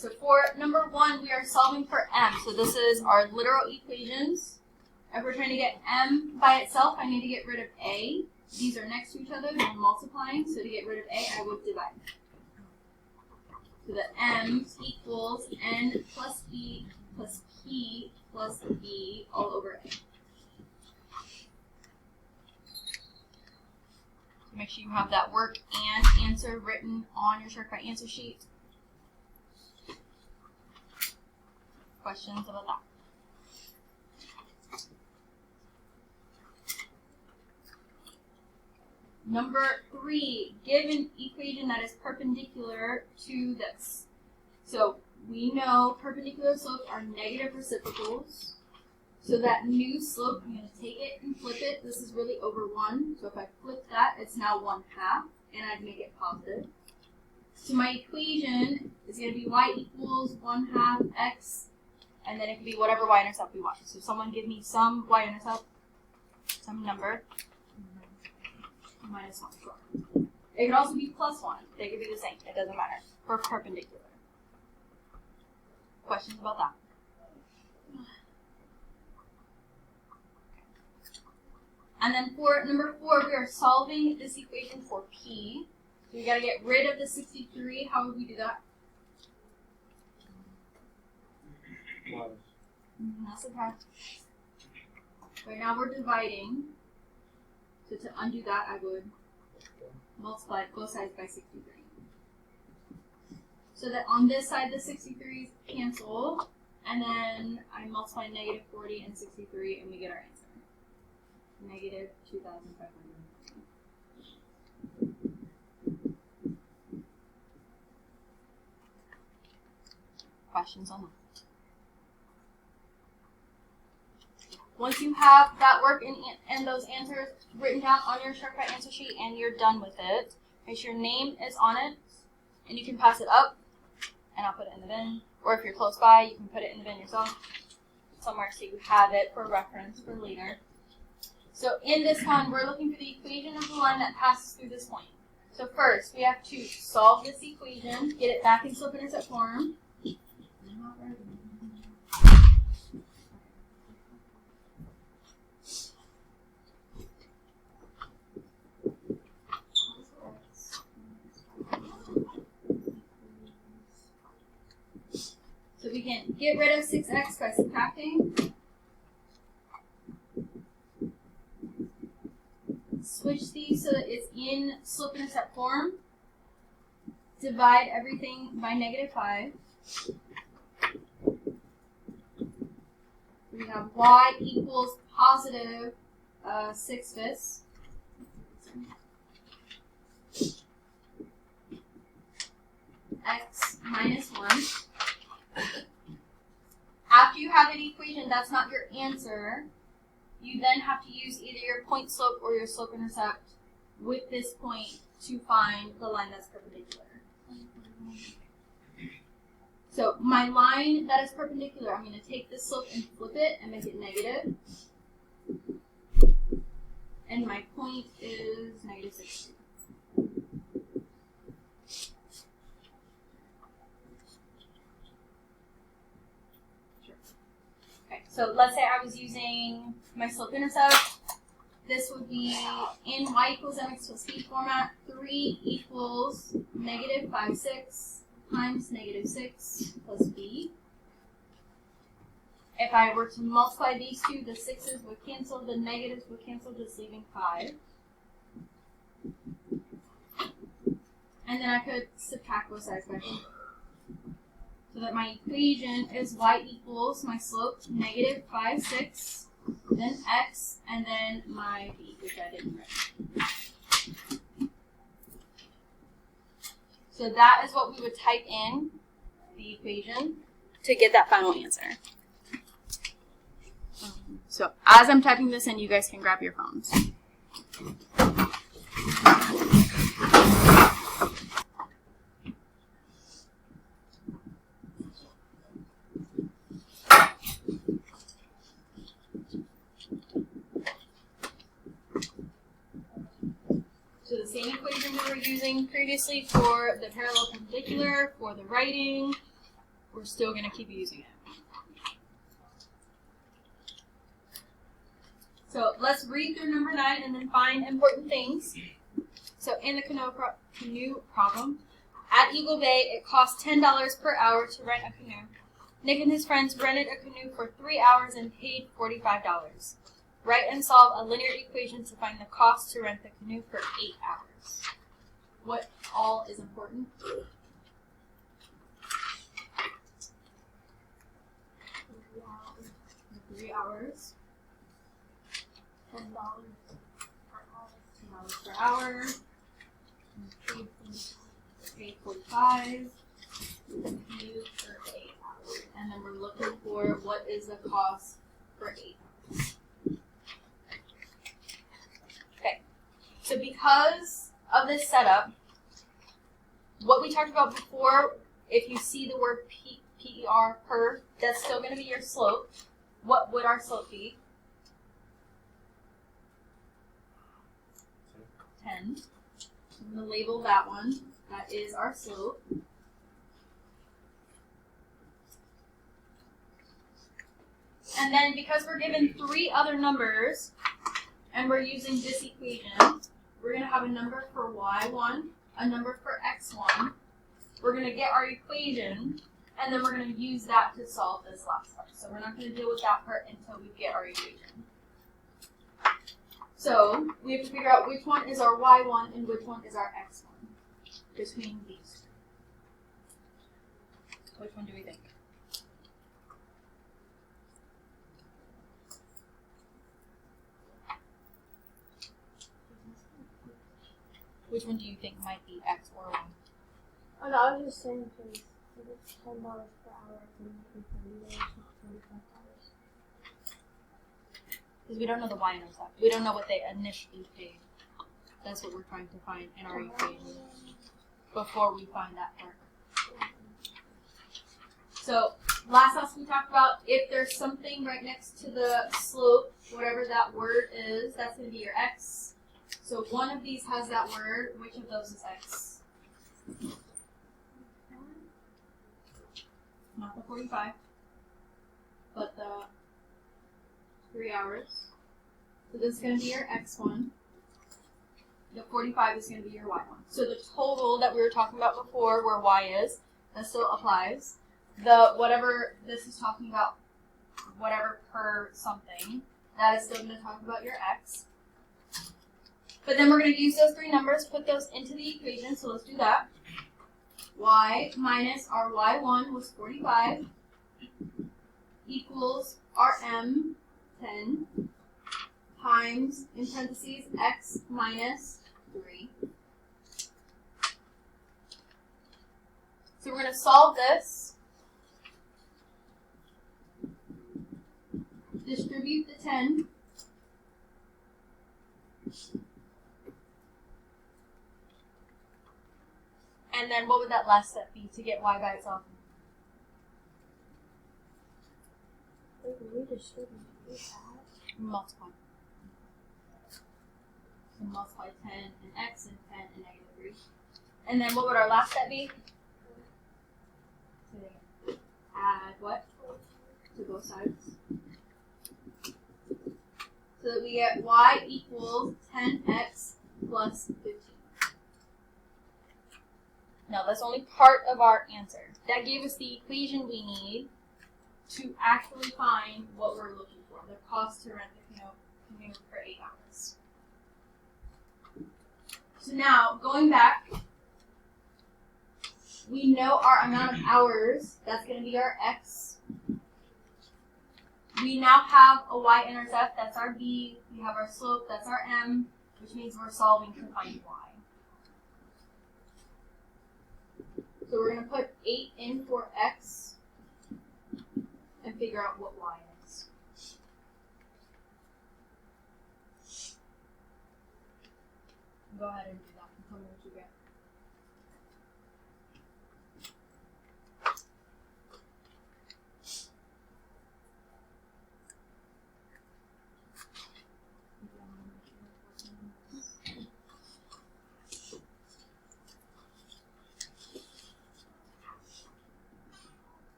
So for number 1, we are solving for m. So this is our literal equations. If we're trying to get m by itself, I need to get rid of a. These are next to each other, they're multiplying, so to get rid of a, I would divide. So the m equals n plus b plus p plus b all over a. So make sure you have that work and answer written on your shortcut answer sheet. Questions about that? Number 3, give an equation that is perpendicular to this. So we know perpendicular slopes are negative reciprocals. So that new slope, I'm going to take it and flip it. This is really over 1. So if I flip that, it's now 1/2, and I'd make it positive. So my equation is going to be y equals 1/2 x, and then it can be whatever y-intercept we want. So someone give me some y-intercept, some number. -1, sure. It could also be +1. They could be the same. It doesn't matter. For perpendicular. Questions about that? And then for number 4, we are solving this equation for p. So we got to get rid of the 63. How would we do that? Not subtract. Right now we're dividing. So to undo that, I would multiply both sides by 63. So that on this side, the 63's cancel, and then I multiply -40 and 63, and we get our answer. -2,500. Questions on that? Once you have that work and those answers written down on your shortcut answer sheet and you're done with it, make sure your name is on it, and you can pass it up, and I'll put it in the bin. Or if you're close by, you can put it in the bin yourself somewhere so you have it for reference for later. So in this one, we're looking for the equation of the line that passes through this point. So first, we have to solve this equation, get it back in slope-intercept form. So we can get rid of 6x by subtracting. Switch these so that it's in slope-intercept form. Divide everything by -5. We have y equals positive 6/5. X minus 1. After you have an equation that's not your answer, you then have to use either your point slope or your slope-intercept with this point to find the line that's perpendicular. So my line that is perpendicular, I'm going to take this slope and flip it and make it negative. And my point is -62. So let's say I was using my slope-intercept. This would be in y equals mx+b format. 3 equals -5/6 times -6 plus b. If I were to multiply these two, the 6's would cancel, the negatives would cancel, just leaving 5. And then I could subtract both sides by 4. So that my equation is y equals my slope -5/6, then x, and then my b, which I didn't write. So that is what we would type in the equation to get that final answer. So as I'm typing this in, you guys can grab your phones. So the same equation we were using previously for the parallel perpendicular, for the writing, we're still going to keep using it. So let's read through number 9 and then find important things. So in the canoe problem, at Eagle Bay, it costs $10 per hour to rent a canoe. Nick and his friends rented a canoe for 3 hours and paid $45. Write and solve a linear equation to find the cost to rent the canoe for 8 hours. What all is important? 3 hours. $10 per hour. Paid 45. Canoe for 8 hours. And then we're looking for what is the cost for 8 hours. Okay. So because of this setup, what we talked about before, if you see the word PER, per, that's still going to be your slope. What would our slope be? 10. I'm going to label that one. That is our slope. And then because we're given 3 other numbers, and we're using this equation, we're going to have a number for y1, a number for x1. We're going to get our equation, and then we're going to use that to solve this last part. So we're not going to deal with that part until we get our equation. So we have to figure out which one is our y1 and which one is our x1 between these two. Which one do we think? Which one do you think might be x or y? Oh no, I was just saying because if it's $10 per hour, then you can $30, not $45. Because we don't know the y and stuff. We don't know what they initially paid. That's what we're trying to find in our equation before we find that part. So last class we talked about if there's something right next to the slope, whatever that word is, that's going to be your x. So one of these has that word. Which of those is x? Not the 45, but the 3 hours. So this is going to be your x1. The 45 is going to be your y1. So the total that we were talking about before, where y is, that still applies. The whatever this is talking about, whatever per something, that is still going to talk about your x. But then we're going to use those 3 numbers, put those into the equation, so let's do that. Y minus our y1 was 45 equals our m, 10, times, in parentheses, x minus 3. So we're going to solve this. Distribute the 10. And then what would that last step be to get y by itself? Multiply. So multiply 10 and x and 10 and negative 3. And then what would our last step be? To add what? To both sides. So that we get y equals 10x plus 15. Now, that's only part of our answer. That gave us the equation we need to actually find what we're looking for, the cost to rent the canoe for 8 hours. So now, going back, we know our amount of hours. That's going to be our x. We now have a y-intercept. That's our b. We have our slope. That's our m, which means we're solving to find y. So we're going to put 8 in for x and figure out what y is. Go ahead and do that and tell me what you get.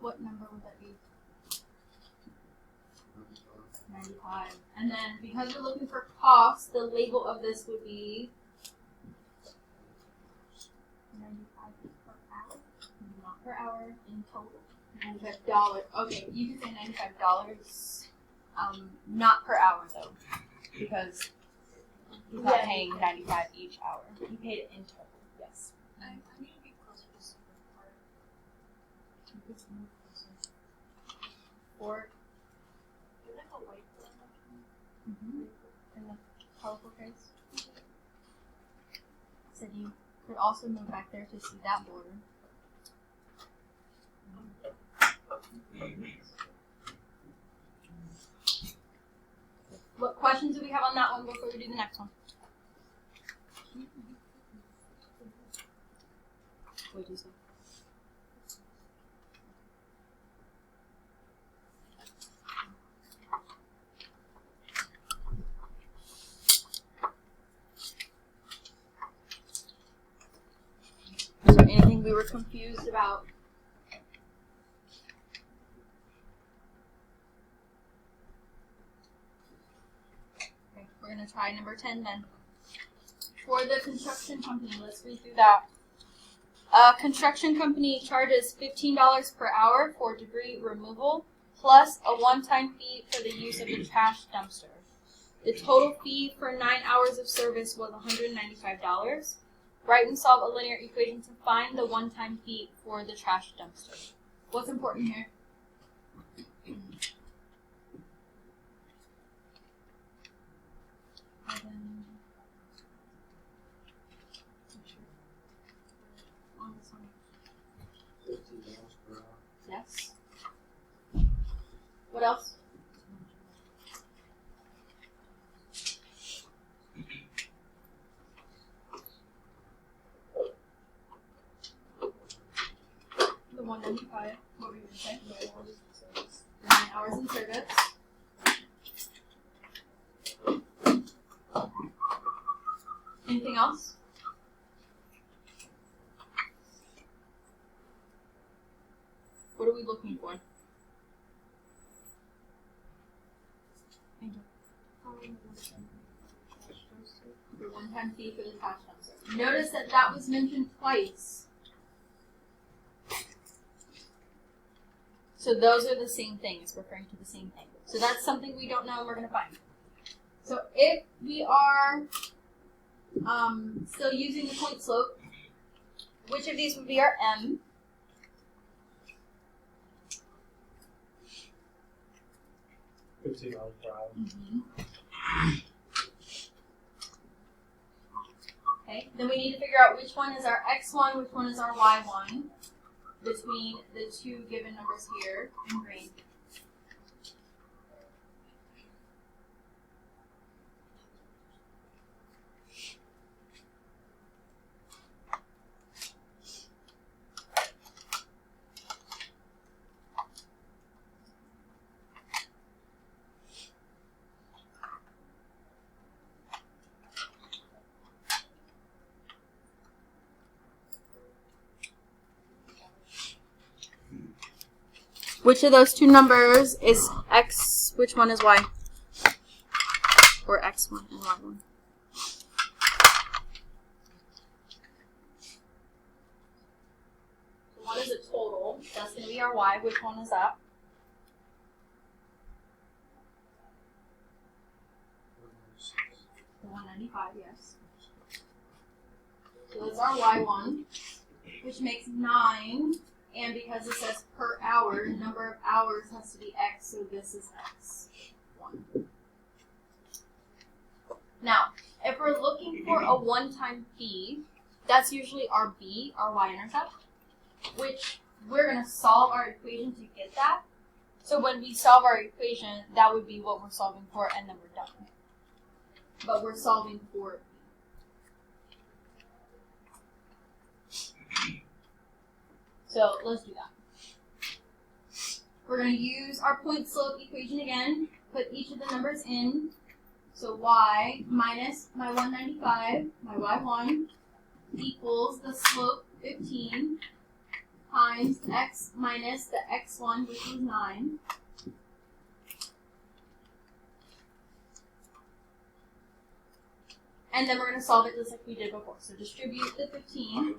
what number would that be? 95. And then because we're looking for cost, the label of this would be 95 per hour, not per hour in total. $95. Okay, you can say $95. Not per hour though, because he's not paying 95 each hour. He paid it in total. Yes. I need to be closer to super part. Or There's like a whiteboard. in the colorful case. So you could also move back there to see that border. What questions do we have on that one before we do the next one? What did you say? Was there anything we were confused about? Okay, we're going to try number 10 then. For the construction company, let's read through that. A construction company charges $15 per hour for debris removal, plus a one-time fee for the use of the trash dumpster. The total fee for 9 hours of service was $195. Write and solve a linear equation to find the one-time fee for the trash dumpster. What's important here? On this one. $15 per hour. Yes. What else? The 195. What were you going to say? 9 hours in service. Anything else? What are we looking for? The one-time fee for the trash dumpster. Notice that that was mentioned twice. So those are the same thing. It's referring to the same thing. So that's something we don't know and we're going to find. So if we are still using the point slope, which of these would be our M? $15 per hour. Okay, then we need to figure out which one is our x1, which one is our y1 between the two given numbers here in green. Which of those two numbers is x, which one is y? Or x1 and y1? So one is a total, that's going to be our y. Which one is that? The 195, yes. So that's our y1, which makes 9. And because it says per hour, number of hours has to be x, so this is x1. Now, if we're looking for a one-time fee, that's usually our b, our y-intercept, which we're going to solve our equation to get that. So when we solve our equation, that would be what we're solving for, and then we're done. But we're solving for b. So let's do that. We're going to use our point slope equation again, put each of the numbers in. So y minus my 195, my y1, equals the slope 15 times times x minus the x1, which was 9. And then we're going to solve it just like we did before. So distribute the 15.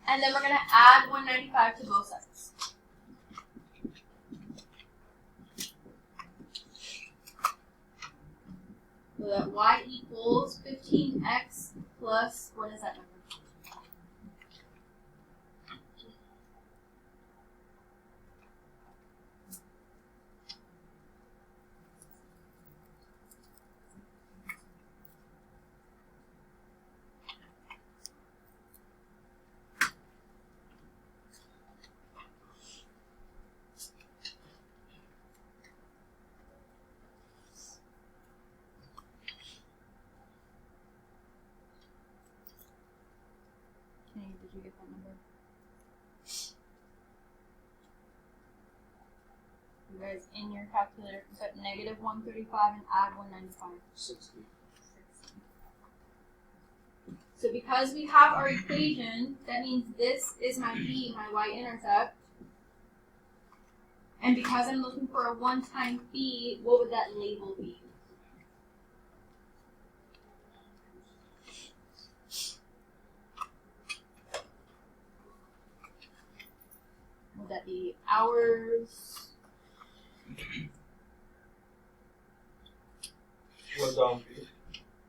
And then we're going to add 195 to both sides. So that y equals 15x plus, what is that number? Did you get that number? You guys, in your calculator, put negative 135 and add 195. 60. So because we have our equation, that means this is my b, my y-intercept. And because I'm looking for a 1 times b, what would that label be? Would that be hours? 1 time fee.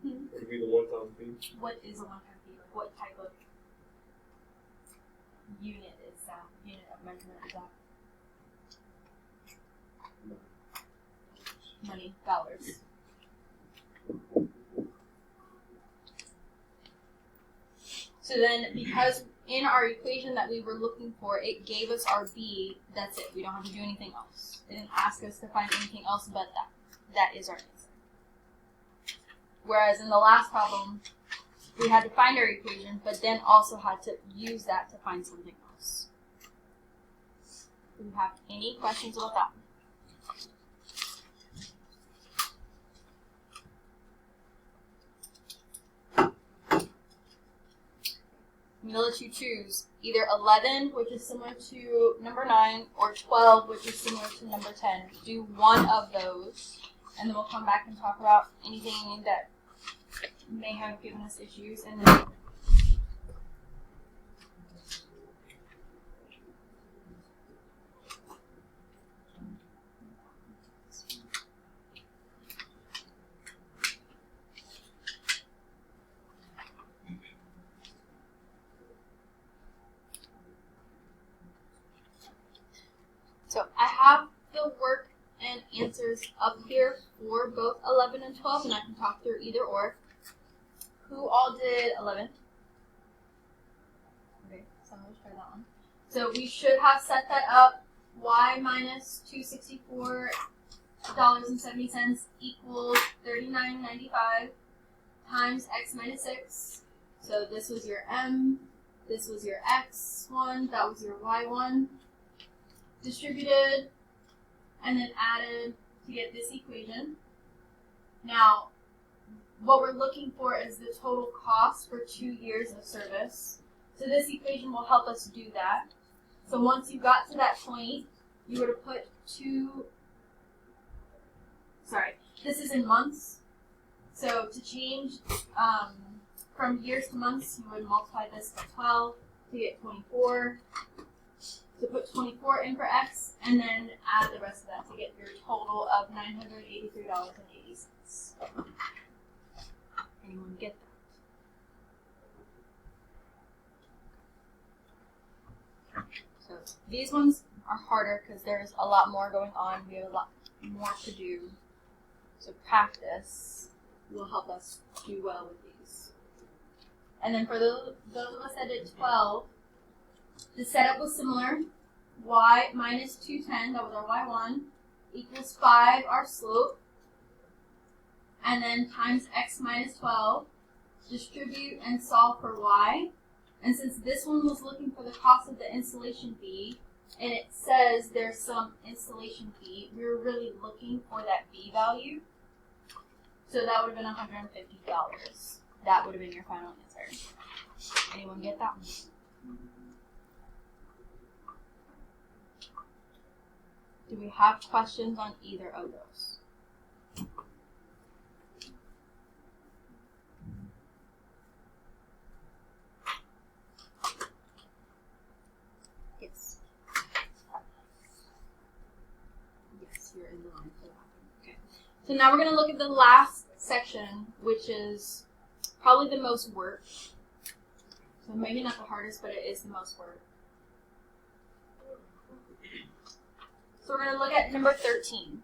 Would it be the 1 time fee? What is a 1 time b? Like what type of unit is that? Unit of measurement is that? Money, dollars. So then, because in our equation that we were looking for, it gave us our b, that's it. We don't have to do anything else. It didn't ask us to find anything else but that. That is our answer. Whereas in the last problem, we had to find our equation, but then also had to use that to find something else. Do you have any questions about that? I'm going to let you choose either 11, which is similar to number 9, or 12, which is similar to number 10. Do one of those, and then we'll come back and talk about anything that may have given us issues. And then so I have the work and answers up here for both 11 and 12, and I can talk through either or. Who all did 11? Okay, so let's try that one. So we should have set that up. Y minus $264.70 equals $39.95 times x minus 6. So this was your m, this was your x1, that was your y1. Distributed and then added to get this equation. Now, what we're looking for is the total cost for 2 years of service. So this equation will help us do that. So once you got to that point, you would have put this is in months. So to change from years to months, you would multiply this by 12 to get 24. So put 24 in for x, and then add the rest of that to get your total of $983.80. Anyone get that? So these ones are harder because there's a lot more going on. We have a lot more to do. So practice will help us do well with these. And then for those of us that did 12, the setup was similar. Y minus 210, that was our y1, equals 5, our slope. And and then times x minus 12, distribute and solve for y. And since this one was looking for the cost of the installation fee, and it says there's some installation fee, we were really looking for that b value. So that would have been $150. That would have been your final answer. Anyone get that one? Do we have questions on either of those? Yes. Yes, you're in the line for that. Okay. So now we're going to look at the last section, which is probably the most work. So maybe not the hardest, but it is the most work. So we're going to look at number 13.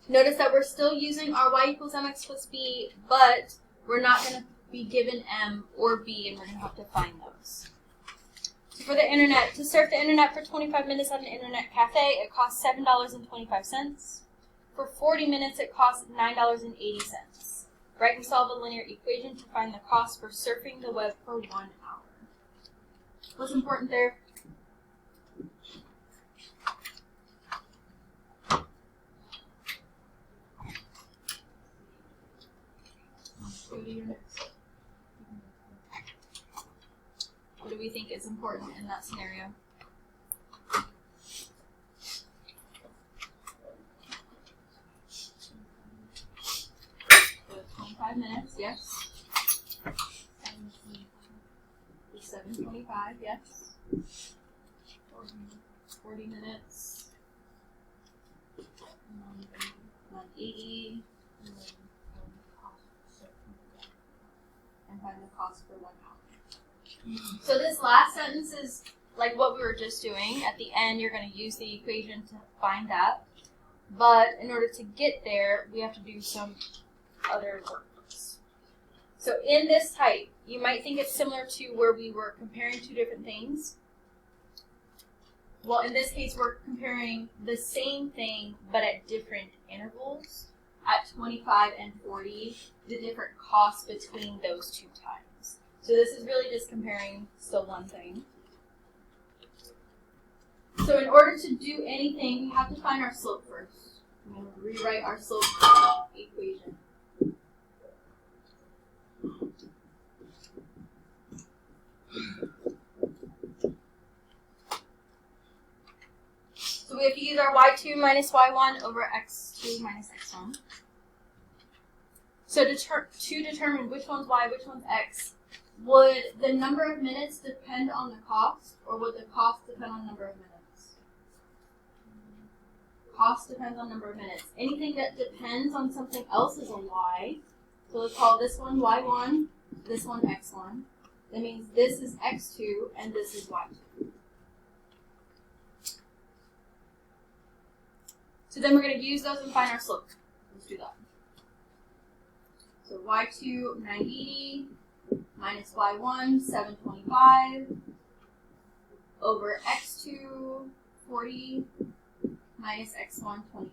Notice that we're still using our y equals mx plus b, but we're not going to be given m or b, and we're going to have to find those. So for the internet, to surf the internet for 25 minutes at an internet cafe, it costs $7.25. For 40 minutes, it costs $9.80. Write and solve a linear equation to find the cost for surfing the web for 1 hour. What's important there? What do we think is important in that scenario? So 25 minutes, yes. 7:25, yes. 40 minutes. 180. And find the cost for 1 hour. So this last sentence is like what we were just doing. At the end, you're going to use the equation to find that. But in order to get there, we have to do some other workbooks. So in this type, you might think it's similar to where we were comparing two different things. Well, in this case, we're comparing the same thing, but at different intervals. At 25 and 40, the different costs between those two times. So this is really just comparing still one thing. So in order to do anything, we have to find our slope first. I'm going to rewrite our slope equation. So we have to use our y2 minus y1 over x2 minus x1. So to determine which one's y, which one's x, would the number of minutes depend on the cost, or would the cost depend on the number of minutes? Cost depends on number of minutes. Anything that depends on something else is a y. So let's call this one y1, this one x1. That means this is x2 and this is y2. So then we're going to use those and find our slope. Let's do that. So y2, 980, minus y1, 725, over x2, 40, minus x1, 25.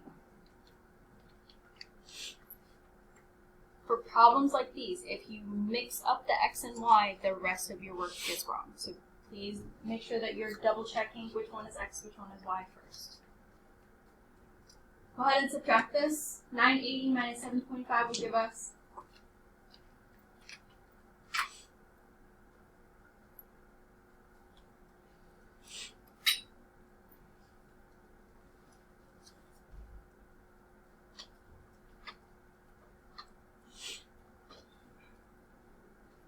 For problems like these, if you mix up the x and y, the rest of your work gets wrong. So please make sure that you're double checking which one is x, which one is y first. Go ahead and subtract this. 980 minus 725 will give us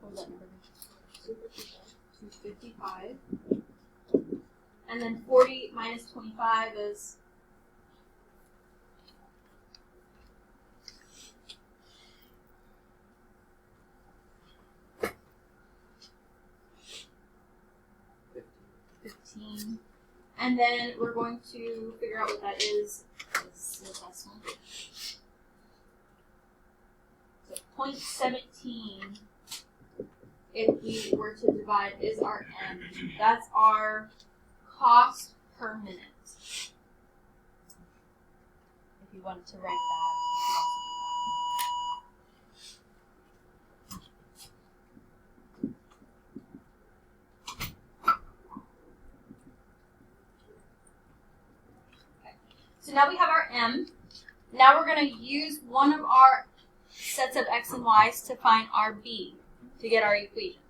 what was that number? 255. And then 40 minus 25 is 15. And then we're going to figure out what that is. This is the last one. So 0.17, if we were to divide, is our M. That's our cost per minute. If you wanted to write that, now we have our m. Now we're going to use one of our sets of x and y's to find our b, to get our equation.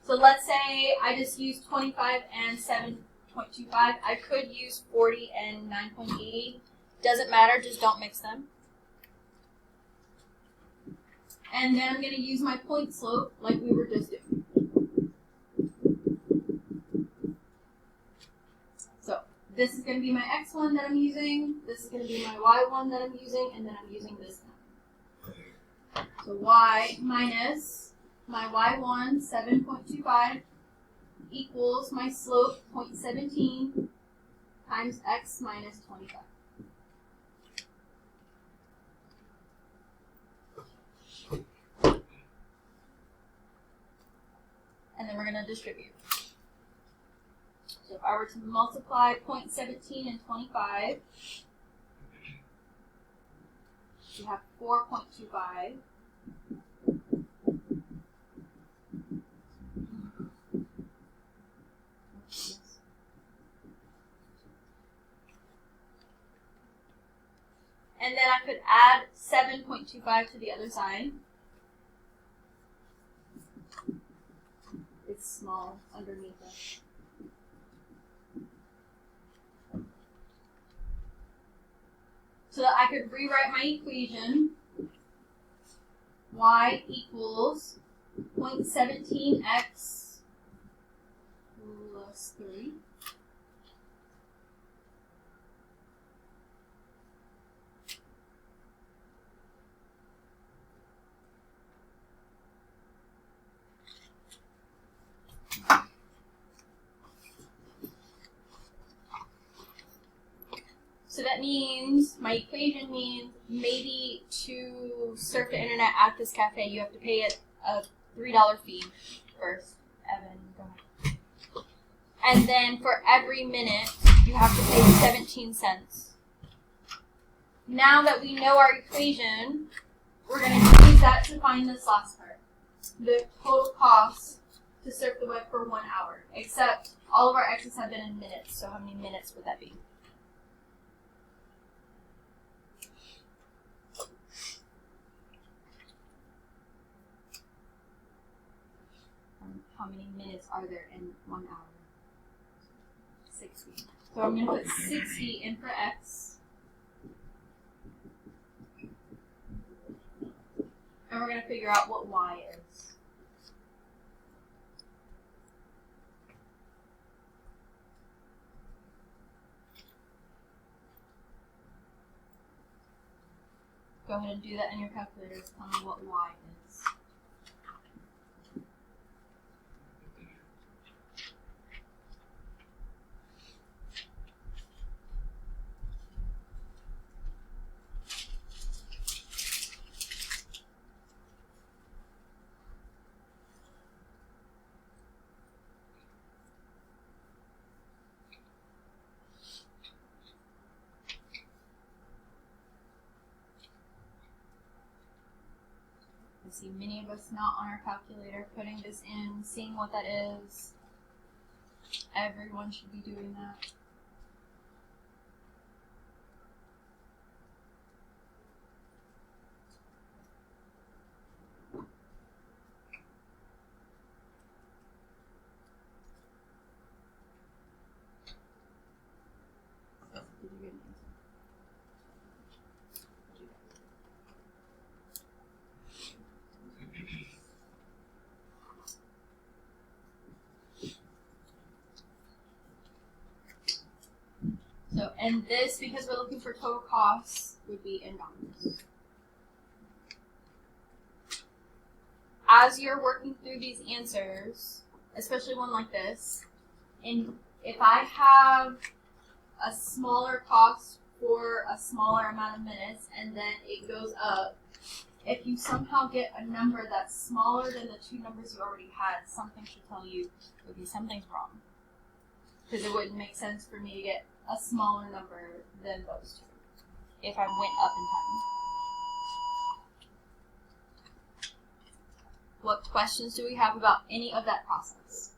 So let's say I just use 25 and 7.25. I could use 40 and 9.88. Doesn't matter, just don't mix them. And then I'm going to use my point slope like we were just doing. So this is going to be my x1 that I'm using, this is going to be my y1 that I'm using, and then I'm using this now. So y minus my y1, 7.25, equals my slope, 0.17, times x minus 25. And then we're going to distribute. So if I were to multiply 0.17 and 25, you have 4.25. And then I could add 7.25 to the other side. It's small underneath it. So that I could rewrite my equation. Y equals 0.17x plus 3. So that means, my equation means, maybe to surf the internet at this cafe, you have to pay it a $3 fee first. Evan, go ahead. And then for every minute, you have to pay 17 cents. Now that we know our equation, we're going to use that to find this last part. The total cost to surf the web for 1 hour. Except all of our x's have been in minutes, so how many minutes would that be? How many minutes are there in 1 hour? 60. So I'm going to put 60 in for x. And we're going to figure out what y is. Go ahead and do that in your calculator. Tell me what y is. I see many of us not on our calculator, putting this in, seeing what that is. Everyone should be doing that. Did you get an answer? So, and this, because we're looking for total costs, would be in dollars. As you're working through these answers, especially one like this, and if I have a smaller cost for a smaller amount of minutes and then it goes up, if you somehow get a number that's smaller than the two numbers you already had, something should tell you, okay, something's wrong. Because it wouldn't make sense for me to get a smaller number than those two if I went up in time. What questions do we have about any of that process?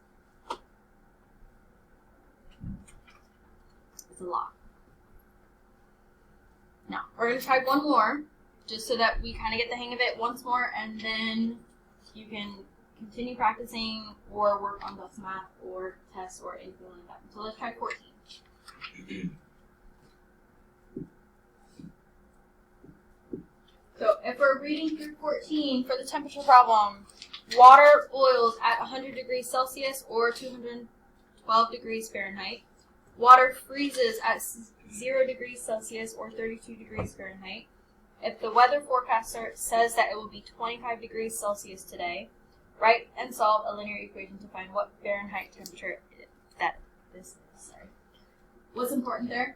It's a lot. Now, we're going to try one more, just so that we kind of get the hang of it once more, and then you can continue practicing or work on those math or tests or anything like that. So let's try 14. So if we're reading through 14 for the temperature problem, water boils at 100 degrees Celsius or 212 degrees Fahrenheit. Water freezes at 0 degrees Celsius or 32 degrees Fahrenheit. If the weather forecaster says that it will be 25 degrees Celsius today, write and solve a linear equation to find what Fahrenheit temperature that this is. Sorry. What's important there?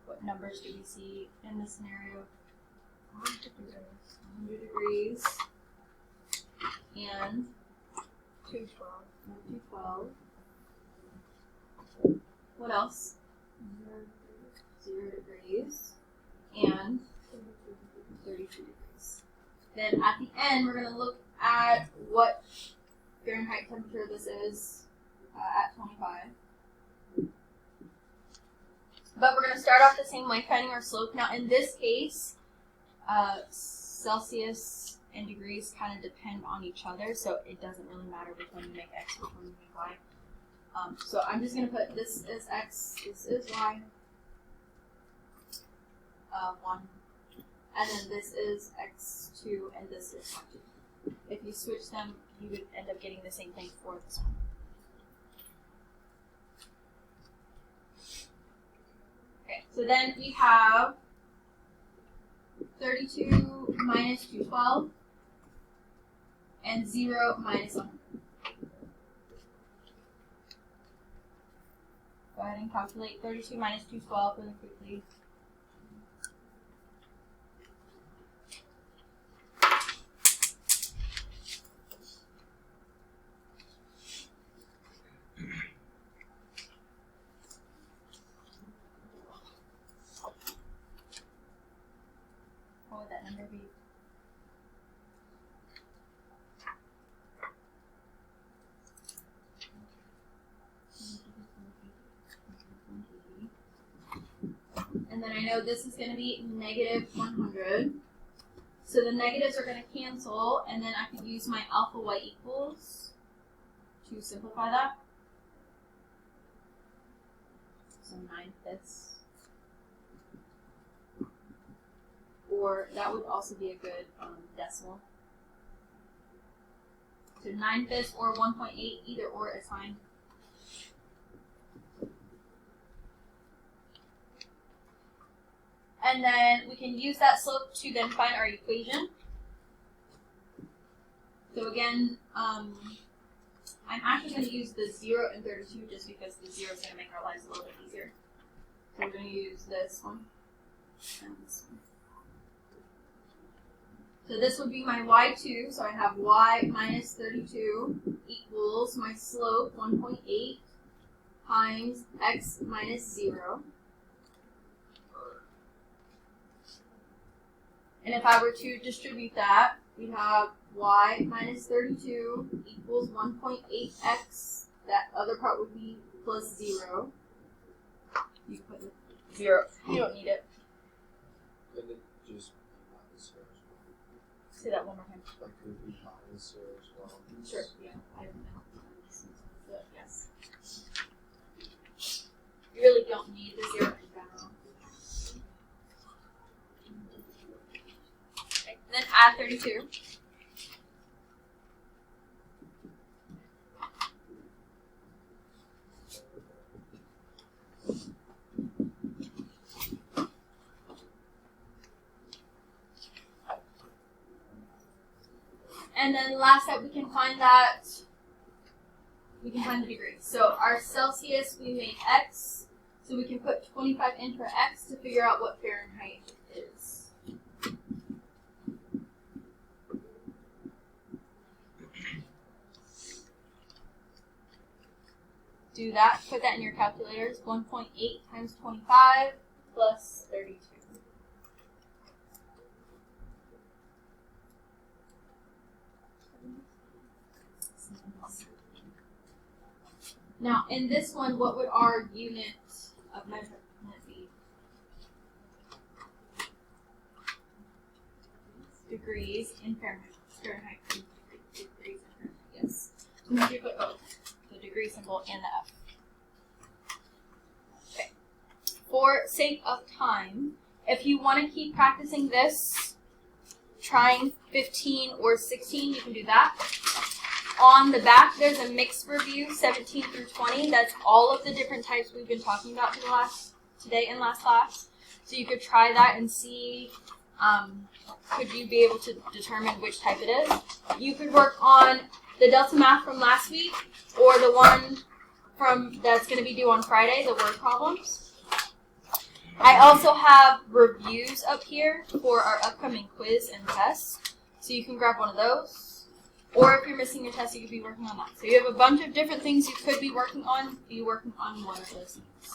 What numbers do we see in this scenario? 100 degrees and 212. What else? 0 degrees and 32 degrees. Then at the end, we're going to look at what Fahrenheit temperature this is at 25. But we're going to start off the same way, finding our slope. Now, in this case, Celsius and degrees kind of depend on each other, so it doesn't really matter which one you make X, which one you make Y. So I'm just going to put this is X, this is Y, 1, and then this is X2, and this is Y2. If you switch them, you would end up getting the same thing for this one. Okay, so then we have 32 minus 212 and 0 minus 100. Go ahead and calculate 32 minus 212 really quickly. What would that number be? And then I know this is going to be negative 100. So the negatives are going to cancel, and then I could use my alpha y equals to simplify that. So 9/5. Or that would also be a good decimal. So 9/5 or 1.8, either or is fine. And then we can use that slope to then find our equation. So again, I'm actually going to use the 0 and 32 just because the 0 is going to make our lives a little bit easier. So we're going to use this one and this one. So this would be my y2, so I have y minus 32 equals my slope 1.8 times x minus 0. And if I were to distribute that, we have y minus 32 equals 1.8x. That other part would be plus 0. You put 0. You don't need it. And it just minus 0 as well. Say that one more time. Like it would be minus 0 as well. Sure. Yeah. I don't know. But yes. You really don't need the 0 in general. Okay. Then add 32. And then the last step, we can find the degrees. So our Celsius, we made X, so we can put 25 in for X to figure out what Fahrenheit is. Do that, put that in your calculators. 1.8 times 25 plus 32. Now, in this one, what would our unit of measurement be? Degrees in Fahrenheit. Fahrenheit. Degrees in Fahrenheit. Yes. So make sure you put both the degree symbol and the F. Okay. For sake of time, if you want to keep practicing this, trying 15 or 16, you can do that. On the back, there's a mixed review, 17 through 20. That's all of the different types we've been talking about today in last class. So you could try that and see, could you be able to determine which type it is. You could work on the Delta Math from last week, or the one that's going to be due on Friday, the word problems. I also have reviews up here for our upcoming quiz and test, so you can grab one of those. Or if you're missing your test, you could be working on that. So you have a bunch of different things you could be working on one of those things.